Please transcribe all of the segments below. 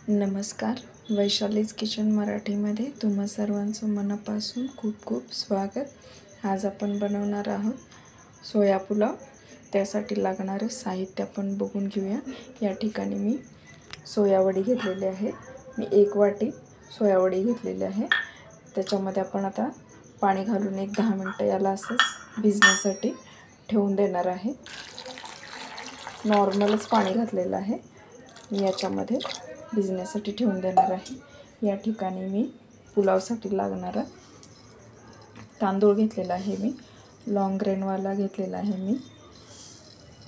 नमस्कार. वैशालीज किचन मराठीमध्ये तुम्हा सर्वांचं मनापासून खूप खूप स्वागत. आज आपण बनवणार आहोत सोया पुलाव. त्यासाठी लागणारे साहित्य आपण बघून घेऊया. या ठिकाणी मी सोयावडी घेतलेली आहे. मी 1 वाटी सोयावडी घेतलेली आहे. त्याच्यामध्ये आपण आता पाणी घालून 10 मिनटं याला असंच भिजण्यासाठी ठेवून देणार आहे. नॉर्मलच पाणी घातलेलं आहे. याच्यामध्ये भिजण्यासाठी ठेवून देणार आहे. या ठिकाणी मी पुलावसाठी लागणारा तांदूळ घेतलेला आहे. मी लॉंग ग्रेनवाला घेतलेला आहे. मी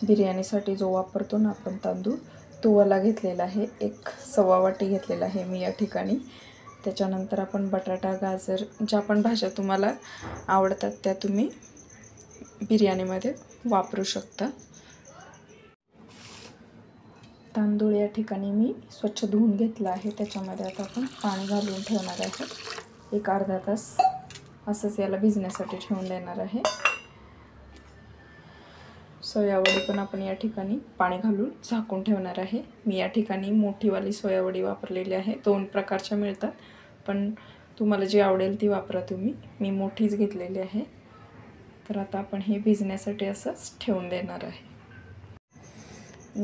बिर्याणीसाठी जो वापरतो ना आपण तांदूळ, तो वाला घेतलेला आहे. 1.25 वाटी घेतलेला आहे मी या ठिकाणी. त्याच्यानंतर आपण बटाटा, गाजर, ज्या पण भाज्या तुम्हाला आवडतात त्या तुम्ही बिर्याणीमध्ये वापरू शकता. तांदूळ या ठिकाणी मी स्वच्छ धुवून घेतला आहे. त्याच्यामध्ये आता आपण पाणी घालून ठेवणार आहे. एक अर्धा तास असंच याला भिजण्यासाठी ठेवून देणार आहे. सोयावडी पण आपण या ठिकाणी पाणी घालून झाकून ठेवणार आहे. मी या ठिकाणी मोठीवाली सोयावडी वापरलेली आहे. 2 प्रकारच्या मिळतात, पण तुम्हाला जी आवडेल ती वापरा तुम्ही. मी मोठीच घेतलेली आहे. तर आता आपण हे भिजण्यासाठी असंच ठेवून देणार आहे.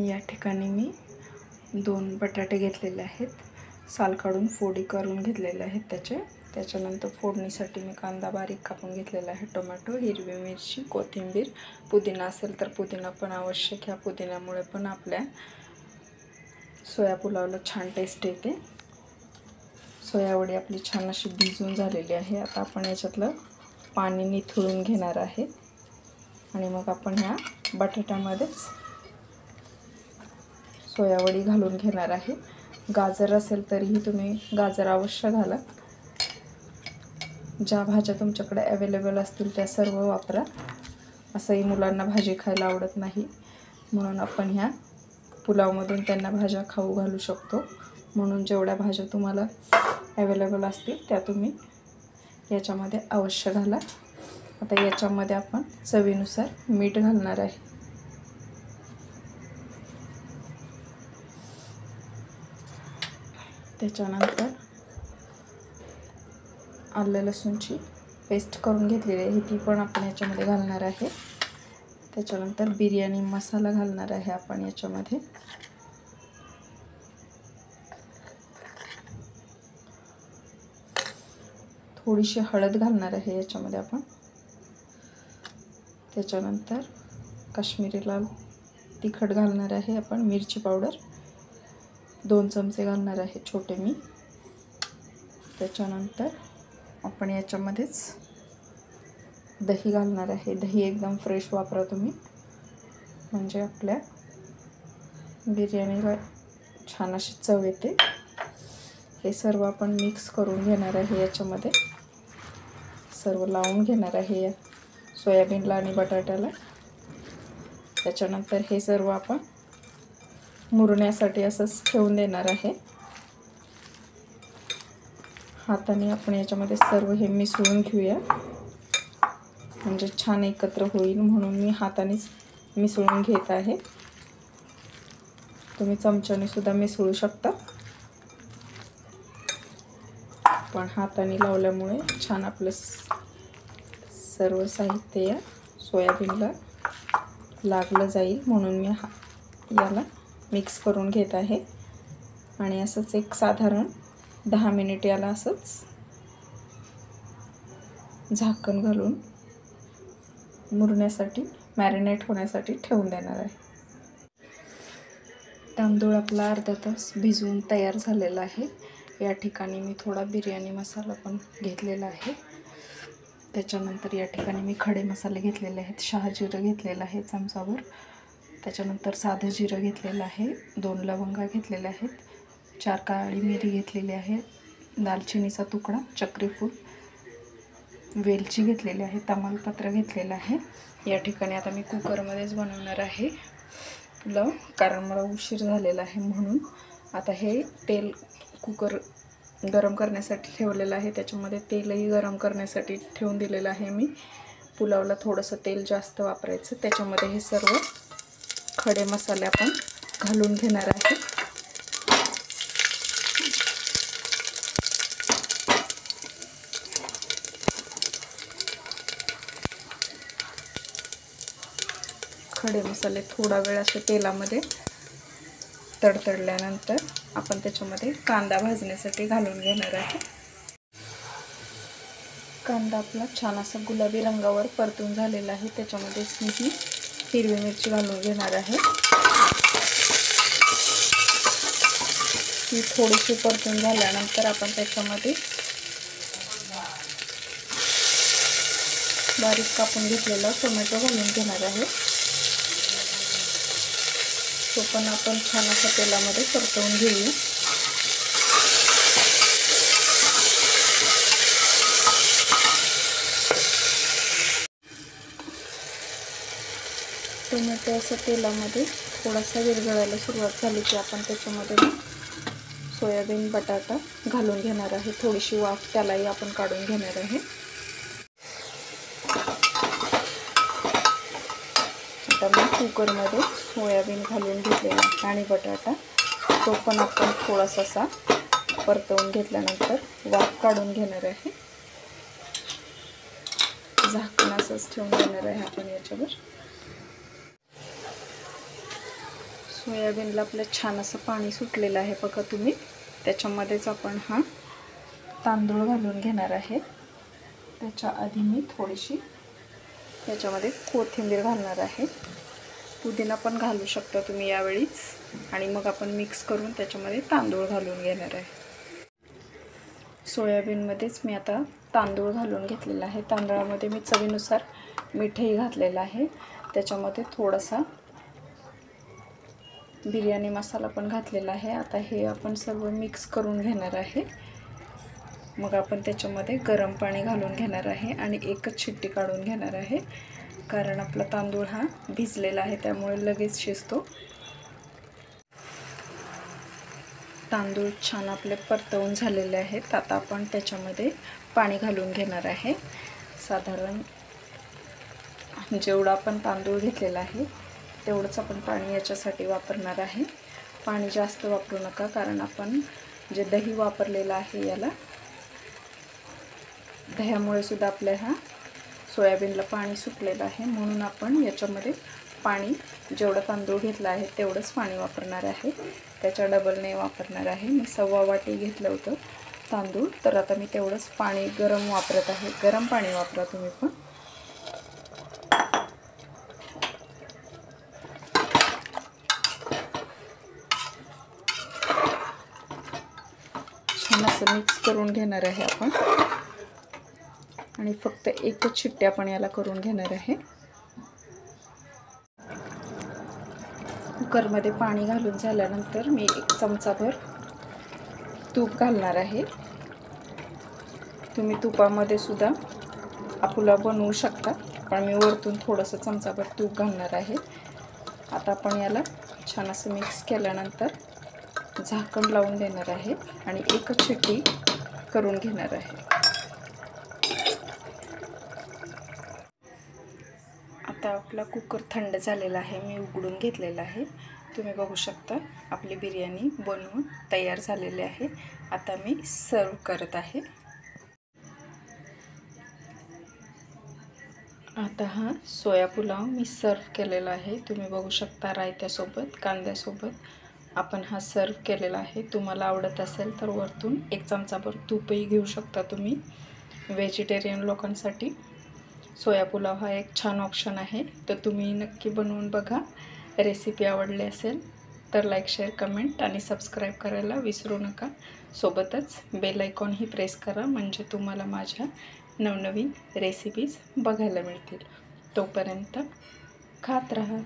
या ठिकाणी मी 2 बटाटे घेतलेले आहेत. साल काढून फोडी करून घेतलेले आहेत त्याच्यानंतर फोडणीसाठी मी कांदा बारीक कापून घेतलेला आहे, टोमॅटो, हिरवी मिरची, कोथिंबीर, पुदिना असेल तर पुदिना पण आवश्यक. ह्या पुदिन्यामुळे पण आपल्या सोया पुलावला छान टेस्ट येते. सोयावडी आपली छान अशी भिजून झालेली आहे. आता आपण याच्यातलं पाणी निथळून घेणार आहे आणि मग आपण ह्या बटाट्यामध्येच सोयावडी घालून घेणार आहे. गाजर असेल तरीही तुम्ही गाजर अवश्य घाला. ज्या भाज्या तुमच्याकडे अवेलेबल असतील त्या सर्व वापरा. असंही मुलांना भाजी खायला आवडत नाही, म्हणून आपण ह्या पुलावमधून त्यांना भाज्या खाऊ घालू शकतो. म्हणून जेवढ्या भाज्या तुम्हाला अवेलेबल असतील त्या तुम्ही याच्यामध्ये अवश्य घाला. आता याच्यामध्ये आपण चवीनुसार मीठ घालणार आहे. त्याच्यानंतर आलं लसूणची पेस्ट करून घेतलेली आहे, ती पण आपण याच्यामध्ये घालणार आहे. त्याच्यानंतर बिर्याणी मसाला घालणार आहे आपण याच्यामध्ये. थोडीशी हळद घालणार आहे याच्यामध्ये आपण. त्याच्यानंतर काश्मीरी लाल तिखट घालणार आहे आपण. मिरची पावडर 2 चमचे घालणार आहे छोटे मी. त्याच्यानंतर आपण याच्यामध्येच दही घालणार आहे. दही एकदम फ्रेश वापरा तुम्ही, म्हणजे आपल्या बिर्याणीला छान अशी चव येते. हे सर्व आपण मिक्स करून घेणार आहे. याच्यामध्ये सर्व लावून घेणार आहे या सोयाबीनला आणि बटाट्याला. त्याच्यानंतर हे सर्व आपण मुरण्यासाठी असंच ठेवून देणार आहे. हाताने आपण याच्यामध्ये सर्व हे मिसळून घेऊया, म्हणजे छान एकत्र होईल, म्हणून मी हातानेच मिसळून घेत आहे. तुम्ही चमच्याने सुद्धा मिसळू शकता, पण हाताने लावल्यामुळे छान आपलं सर्व साहित्य या सोयाबीनला लागलं जाईल, म्हणून मी याला मिक्स करून घेत आहे. आणि असंच एक साधारण 10 मिनिट याला असंच झाकण घालून मुरण्यासाठी, मॅरिनेट होण्यासाठी ठेवून देणार आहे. तांदूळ आपला अर्धा तास भिजवून तयार झालेला आहे. या ठिकाणी मी थोडा बिर्याणी मसाला पण घेतलेला आहे. त्याच्यानंतर या ठिकाणी मी खडे मसाले घेतलेले आहेत. शहाजिरं घेतलेलं आहे चमचाभर. त्याच्यानंतर साधं जिरं घेतलेलं आहे. 2 लवंगा घेतलेल्या आहेत. 4 काळी मिरी घेतलेली आहे. दालचिनीचा तुकडा, चक्रीफूल, वेलची घेतलेली आहे. तमालपत्र घेतलेलं आहे. या ठिकाणी आता मी कुकरमध्येच बनवणार आहे पुलाव, कारण मला उशीर झालेला आहे म्हणून. आता हे तेल कुकर गरम करण्यासाठी ठेवलेलं आहे. त्याच्यामध्ये तेलही गरम करण्यासाठी ठेवून दिलेलं आहे मी. पुलावला थोडंसं तेल जास्त वापरायचं. त्याच्यामध्ये हे सर्व खडे मसाले आपण घालून घेणार आहे. खडे मसाले थोडा वेळ असे तेलामध्ये तडतडल्यानंतर आपण त्याच्यामध्ये कांदा भाजण्यासाठी घालून घेणार आहे. कांदा आपला छान असा गुलाबी रंगावर परतून झालेला आहे. त्याच्यामध्येच मी ही हिरवी मिरची घालून घेणार आहे. ही थोडीशी परतून झाल्यानंतर आपण त्याच्यामध्ये बारीक कापून घेतलेला टोमॅटो घालून घेणार आहे. तो पण आपण छान असा तेलामध्ये परतवून घेऊया. टोमॅटो असं तेलामध्ये थोडासा विरघळायला सुरुवात झाली की आपण त्याच्यामध्ये सोयाबीन बटाटा घालून घेणार आहे. थोडीशी वाफ त्यालाही आपण काढून घेणार आहे. आता मी कुकरमध्ये सोयाबीन घालून घेतलेला आणि बटाटा तो पण आपण थोडासा असा परतवून घेतल्यानंतर वाफ काढून घेणार आहे. झाकण असंच ठेवून देणार आहे आपण याच्यावर. सोयाबीनला आपलं छान असं पाणी सुटलेलं आहे बघा तुम्ही. त्याच्यामध्येच आपण हा तांदूळ घालून घेणार आहे. त्याच्या आधी मी थोडीशी त्याच्यामध्ये कोथिंबीर घालणार आहे. पुदिना पण घालू शकता तुम्ही यावेळीच. आणि मग आपण मिक्स करून त्याच्यामध्ये तांदूळ घालून घेणार आहे. सोयाबीनमध्येच मी आता तांदूळ घालून घेतलेला आहे. तांदळामध्ये मी चवीनुसार मीठही घातलेलं आहे. त्याच्यामध्ये थोडासा बिर्याणी मसाला पण घातलेला आहे. आता हे आपण सर्व मिक्स करून घेणार आहे. मग आपण त्याच्यामध्ये गरम पाणी घालून घेणार आहे आणि एकच शिट्टी काढून घेणार आहे. कारण आपला तांदूळ हा भिजलेला आहे त्यामुळे लगेच शिजतो. तांदूळ छान आपले परतवून झालेले आहेत. आता आपण त्याच्यामध्ये पाणी घालून घेणार आहे. साधारण जेवढा आपण तांदूळ घेतलेला आहे तेवढंच आपण पाणी याच्यासाठी वापरणार आहे. पाणी जास्त वापरू नका कारण आपण जे दही वापरलेलं आहे याला दह्यामुळे सुद्धा आपल्या हा सोयाबीनला पाणी सुटलेलं आहे. म्हणून आपण याच्यामध्ये पाणी जेवढं तांदूळ घेतलं आहे तेवढंच पाणी वापरणार आहे. त्याच्या डबल नाही वापरणार आहे. मी 1.25 वाटी घेतलं होतं तांदूळ, तर आता मी तेवढंच पाणी गरम वापरत आहे. गरम पाणी वापरा तुम्ही पण. छान असं मिक्स करून घेणार आहे आपण आणि फक्त एकच शिट्टी आपण याला करून घेणार आहे. कुकरमध्ये पाणी घालून झाल्यानंतर मी 1 चमचाभर तूप घालणार आहे. तुम्ही तुपामध्ये सुद्धा हा पुलाव बनवू शकता, पण मी वरतून थोडंसं चमचाभर तूप घालणार आहे. आता आपण याला छान असं मिक्स केल्यानंतर झाकण लावून देणार आहे आणि एकच शिट्टी करून घेणार आहे. आता आपला कुकर थंड झालेला आहे. मी उघडून घेतलेला आहे. तुम्ही बघू शकता आपली बिर्याणी बनवून तयार झालेली आहे. आता मी सर्व करत आहे. आता हा सोया पुलाव मी सर्व केलेला आहे. तुम्ही बघू शकता रायत्यासोबत कांद्यासोबत आपण हा सर्व केलेला आहे. तुम्हाला आवडत असेल तर वरतून 1 चमचाभर तूपही घेऊ शकता तुम्ही. व्हेजिटेरियन लोकांसाठी सोया पुलाव हा एक छान ऑप्शन आहे. तर तुम्ही नक्की बनवून बघा. रेसिपी आवडली असेल तर लाईक, शेअर, कमेंट आणि सबस्क्राईब करायला विसरू नका. सोबतच बेल आयकॉनही प्रेस करा म्हणजे तुम्हाला माझ्या नवनवीन रेसिपीज बघायला मिळतील. तोपर्यंत खात राहा.